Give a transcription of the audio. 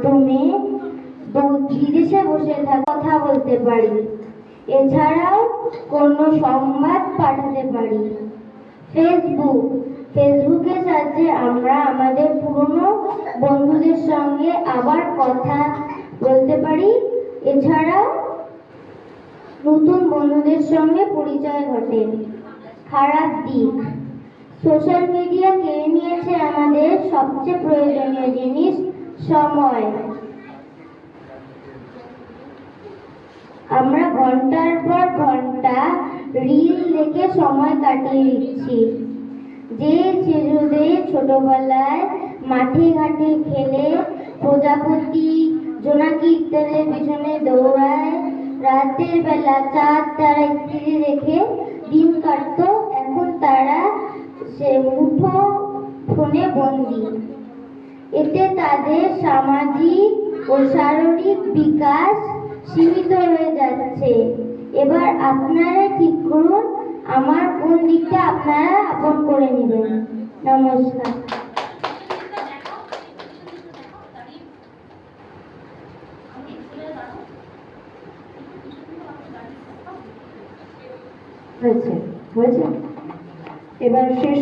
মাধ্যমে বিদেশে বসে কথা বলতে পারি। এছাড়াও কোনো সংবাদ পাঠাতে পারি। ফেসবুকের সাহায্যে আমরা আমাদের পুরনো বন্ধুদের সঙ্গে আবার কথা বলতে পারি। এছাড়াও নতুন বন্ধুদের সঙ্গে পরিচয় ঘটে। খারাপ দিক, সোশ্যাল মিডিয়া কেড়ে নিয়েছে আমাদের সবচেয়ে প্রয়োজনীয় জিনিস, সময়। আমরা ঘন্টার পর ঘন্টা রিল দেখে সময় কাটিয়ে দিচ্ছি। যে শিশুদের ছোটবেলায় মাঠে ঘাটে খেলে প্রজাপতি, জোনাকি ইত্যাদির পিছনে দৌড়ায়, রাতের বেলা চাঁদ তারা ইত্যাদি দেখে দিন কাটত, এখন তারা সে মুঠো ফোনে বন্দী। এতে তাদের সামাজিক ও শারীরিক বিকাশ সীমিত হয়ে যাচ্ছে। এবার আপনারা ঠিক করুন আমার কোন দিকটা আপনারা আপন করে নেবেন। নমস্কার। হয়েছে হয়েছে এবার শেষ